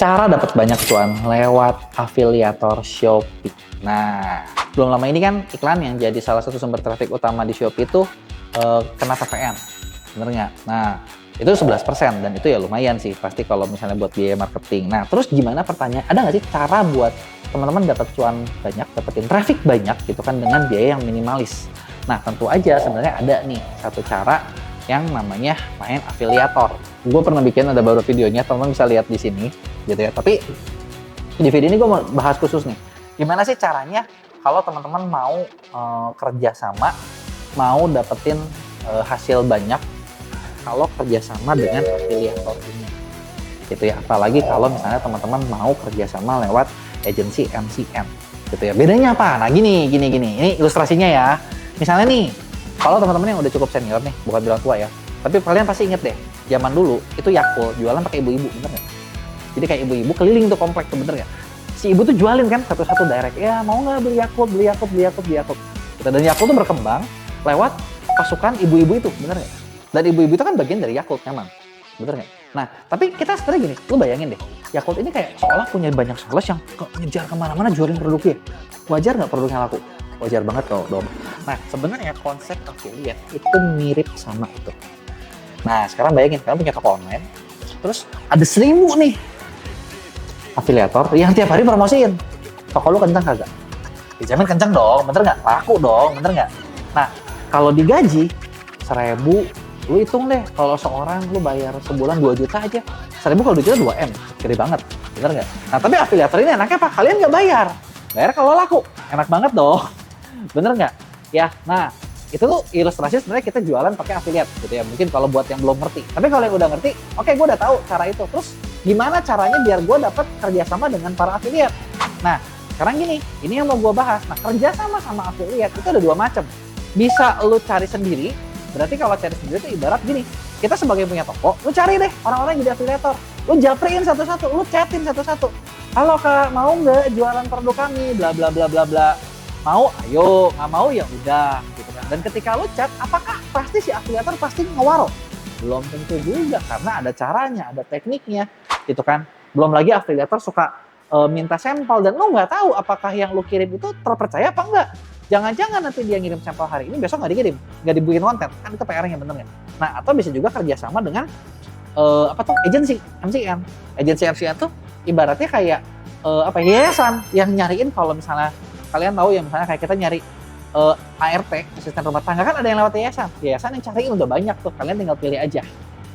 Cara dapat banyak cuan lewat afiliator Shopee. Nah, belum lama ini kan iklan yang jadi salah satu sumber traffic utama di Shopee itu kena TPN, bener nggak? Nah, itu 11% dan itu ya lumayan sih, pasti kalau misalnya buat biaya marketing. Nah, terus gimana pertanyaan, ada nggak sih cara buat teman-teman dapat cuan banyak, dapetin traffic banyak gitu kan dengan biaya yang minimalis? Nah, tentu aja sebenarnya ada nih satu cara yang namanya main afiliator. Gue pernah bikin, ada baru videonya, teman-teman bisa lihat di sini gitu ya. Tapi di video ini gue mau bahas khusus nih, gimana sih caranya kalau teman-teman mau kerja sama, mau dapetin hasil banyak kalau kerjasama dengan afiliator ini gitu ya. Apalagi kalau misalnya teman-teman mau kerjasama lewat agensi MCN gitu ya. Bedanya apa? Nah gini, ini ilustrasinya ya. Misalnya nih, kalau teman-teman yang udah cukup senior nih, bukan bilang tua ya, tapi kalian pasti inget deh, zaman dulu itu Yakult jualan pakai ibu-ibu, bener nggak? Jadi kayak ibu-ibu keliling tuh komplek tuh, bener nggak? Si ibu tuh jualin kan satu-satu direct, ya mau nggak beli Yakult, beli Yakult, beli Yakult, beli Yakult. Dan Yakult tuh berkembang lewat pasukan ibu-ibu itu, bener nggak? Dan ibu-ibu itu kan bagian dari Yakult memang, bener nggak? Nah, tapi kita sebenarnya gini, lu bayangin deh, Yakult ini kayak seolah punya banyak sales yang ngejar kemana-mana jualin produknya. Wajar nggak produknya laku? Wajar banget kalau dong. Nah, sebenarnya konsep affiliate itu mirip sama itu. Nah, sekarang bayangin, kalian punya toko online, terus ada 1000 nih afiliator yang tiap hari promosiin. Toko lu kencang kagak? Dijamin kencang dong, bener nggak? Laku dong, bener nggak? Nah, kalau digaji 1000, lu hitung deh, kalau seorang lu bayar sebulan 2 juta aja, 1000 kalau 2 juta 2M, gede banget, bener nggak? Nah, tapi afiliator ini enaknya apa? Kalian nggak bayar. Bayar kalau laku, enak banget dong. Bener nggak? Ya, nah itu tuh ilustrasi sebenarnya kita jualan pakai afiliat gitu ya. Mungkin kalau buat yang belum ngerti. Tapi kalau yang udah ngerti, oke, gue udah tahu cara itu. Terus gimana caranya biar gue dapat kerjasama dengan para afiliat? Nah, sekarang gini, ini yang mau gue bahas. Nah, kerjasama sama afiliat itu ada 2 macam. Bisa lu cari sendiri. Berarti kalau cari sendiri itu ibarat gini. Kita sebagai punya toko, lu cari deh orang-orang yang jadi afiliator. Lu japriin satu-satu, lu chatin satu-satu. Halo Kak, mau nggak jualan produk kami? Bla bla bla bla bla. Mau, ayo, nggak mau ya udah gitu kan. Dan ketika lu chat, apakah pasti si afiliator pasti ngewaro? Belum tentu juga, karena ada caranya, ada tekniknya gitu kan. Belum lagi afiliator suka minta sampel dan lu nggak tahu apakah yang lu kirim itu terpercaya apa enggak. Jangan-jangan nanti dia ngirim sampel hari ini, besok nggak dikirim, nggak dibikin konten, kan itu PR-nya, bener nggak? Nah, atau bisa juga kerjasama dengan agensi MCN. Agensi MCN tuh ibaratnya kayak yayasan yang nyariin. Kalau misalnya kalian tahu ya, misalnya kayak kita nyari ART, asisten rumah tangga, kan ada yang lewat yayasan yang cariin udah banyak tuh, kalian tinggal pilih aja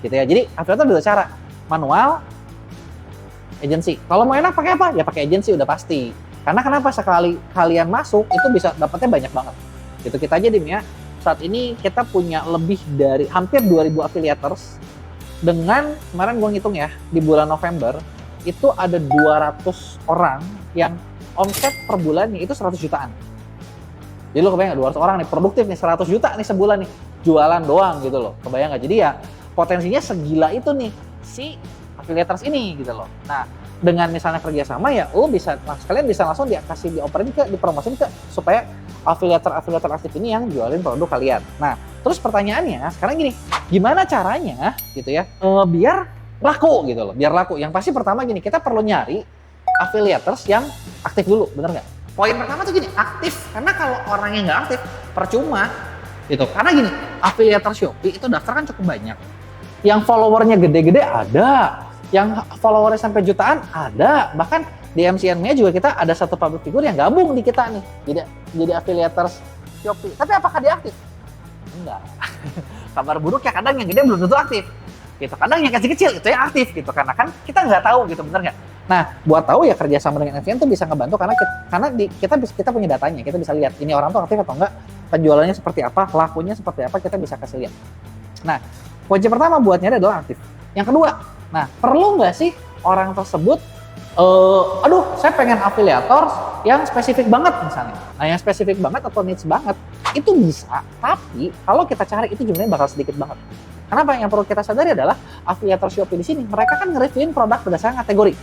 gitu ya. Jadi afiliator ada 2 cara, manual, agensi. Kalau mau enak pakai apa? Ya pakai agensi udah pasti. Karena kenapa? Sekali kalian masuk itu bisa dapatnya banyak banget gitu. Kita aja Dim ya, saat ini kita punya lebih dari hampir 2000 affiliators. Dengan kemarin gue ngitung ya, di bulan November itu ada 200 orang yang omset per bulannya itu 100 jutaan. Jadi lo kebayang gak, 200 orang nih produktif nih, 100 juta nih sebulan nih, jualan doang gitu loh. Kebayang gak? Jadi ya potensinya segila itu nih si affiliators ini gitu loh. Nah, dengan misalnya kerjasama ya lo bisa, kalian bisa langsung dioperin dipromosin ke, supaya afiliator aktif ini yang jualin produk kalian. Nah, terus pertanyaannya sekarang gini, gimana caranya gitu ya biar laku gitu loh, biar laku. Yang pasti pertama gini, kita perlu nyari affiliators yang aktif dulu, bener nggak? Poin pertama tuh gini, aktif. Karena kalau orangnya nggak aktif, percuma gitu. Karena gini, affiliator Shopee itu daftar kan cukup banyak. Yang followernya gede-gede ada, yang followernya sampai jutaan ada. Bahkan di MCN-nya juga kita ada satu public figure yang gabung di kita nih, jadi affiliators Shopee. Tapi apakah dia aktif? Enggak. Kabar buruknya kadang yang gede belum tentu aktif. Gitu. Kadang yang kecil-kecil itu yang aktif gitu, karena kan kita nggak tahu gitu, bener nggak? Nah, buat tahu ya kerjasama dengan MCN tuh bisa ngebantu karena kita punya datanya, kita bisa lihat ini orang tuh aktif atau enggak, penjualannya seperti apa, lakunya seperti apa, kita bisa kasih lihat. Nah, kunci pertama buat nyari adalah aktif. Yang kedua, nah perlu nggak sih orang tersebut, saya pengen afiliator yang spesifik banget misalnya. Nah, yang spesifik banget atau niche banget itu bisa, tapi kalau kita cari itu jumlahnya bakal sedikit banget. Kenapa? Yang perlu kita sadari adalah afiliator Shopee di sini mereka kan nge-reviewin produk berdasarkan kategori.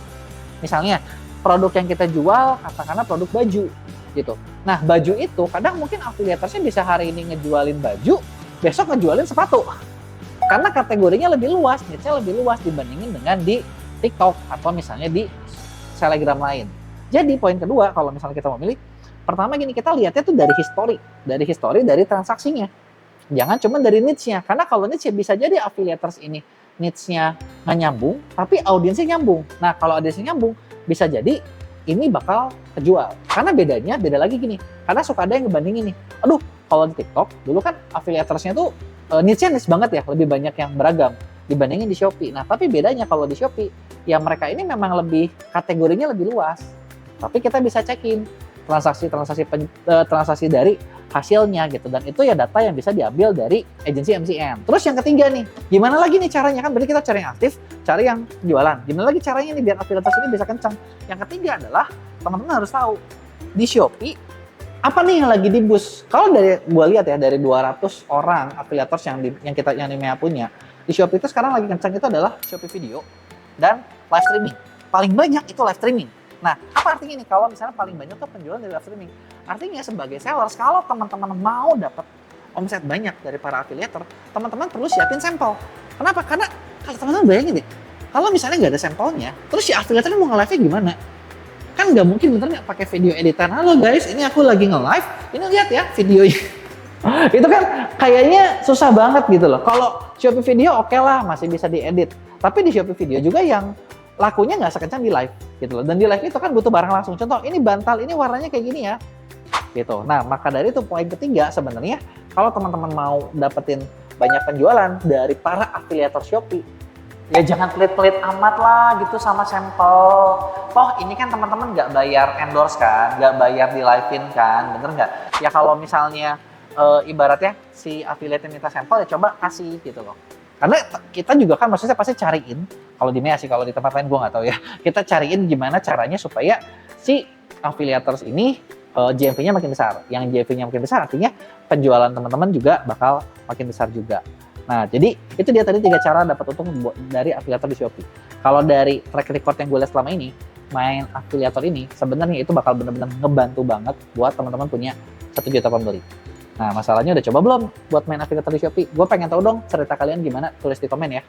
Misalnya produk yang kita jual katakanlah produk baju gitu. Nah, baju itu kadang mungkin afiliatorsnya bisa hari ini ngejualin baju, besok ngejualin sepatu. Karena kategorinya lebih luas, niche-nya lebih luas dibandingin dengan di TikTok atau misalnya di Telegram lain. Jadi poin kedua kalau misalnya kita mau milih, pertama gini, kita lihatnya tuh dari histori dari transaksinya. Jangan cuma dari niche-nya, karena kalau niche bisa jadi affiliators ini niche-nya nggak nyambung, tapi audiensnya nyambung. Nah kalau audiensnya nyambung, bisa jadi ini bakal kejual. Karena beda lagi gini, karena suka ada yang ngebandingin nih, aduh kalau di TikTok dulu kan affiliatorsnya tuh niche-nya niche banget ya, lebih banyak yang beragam dibandingin di Shopee. Nah tapi bedanya kalau di Shopee, ya mereka ini memang lebih kategorinya lebih luas. Tapi kita bisa cekin transaksi dari hasilnya gitu, dan itu ya data yang bisa diambil dari agensi MCN. Terus yang ketiga nih, gimana lagi nih caranya, kan berarti kita cari yang aktif, cari yang jualan. Gimana lagi caranya nih biar afiliator ini bisa kencang? Yang ketiga adalah teman-teman harus tahu di Shopee apa nih yang lagi di boost. Kalau dari gua lihat ya, dari 200 orang afiliator yang Nimea punya di Shopee itu sekarang lagi kencang itu adalah Shopee Video dan live streaming. Paling banyak itu live streaming. Nah, apa artinya nih kalau misalnya paling banyak tuh penjualan dari live streaming? Artinya sebagai sellers, kalau teman-teman mau dapat omset banyak dari para afiliator, teman-teman perlu siapin sampel. Kenapa? Karena kalau teman-teman bayangin deh, kalau misalnya nggak ada sampelnya, terus si afiliatornya mau nge-live-nya gimana? Kan nggak mungkin bener nggak pakai video editan. Halo guys, ini aku lagi nge-live, ini lihat ya videonya. Itu kan kayaknya susah banget gitu loh. Kalau Shopee Video oke lah, masih bisa diedit. Tapi di Shopee Video juga yang lakunya nggak sekencang di live gitu loh. Dan di live itu kan butuh barang langsung. Contoh, ini bantal, ini warnanya kayak gini ya. Gitu. Nah, maka dari itu poin ketiga sebenarnya, kalau teman-teman mau dapetin banyak penjualan dari para afiliator Shopee, ya jangan pelit-pelit amat lah gitu sama sampel. Toh ini kan teman-teman nggak bayar endorse kan, nggak bayar di live-in kan, bener nggak? Ya kalau misalnya ibaratnya si affiliate minta sampel, ya coba kasih gitu loh. Karena kita juga kan maksudnya pasti cariin, kalau di Mea sih, kalau di tempat lain gue nggak tahu ya, kita cariin gimana caranya supaya si affiliators ini GMV-nya makin besar. Yang GMV-nya makin besar artinya penjualan teman-teman juga bakal makin besar juga. Nah, jadi itu dia tadi 3 cara dapat untung dari afiliator di Shopee. Kalau dari track record yang gue lihat selama ini, main afiliator ini sebenarnya itu bakal benar-benar ngebantu banget buat teman-teman punya 1 juta pembeli. Nah, masalahnya udah coba belum buat main afiliator di Shopee? Gue pengen tahu dong cerita kalian gimana, tulis di komen ya.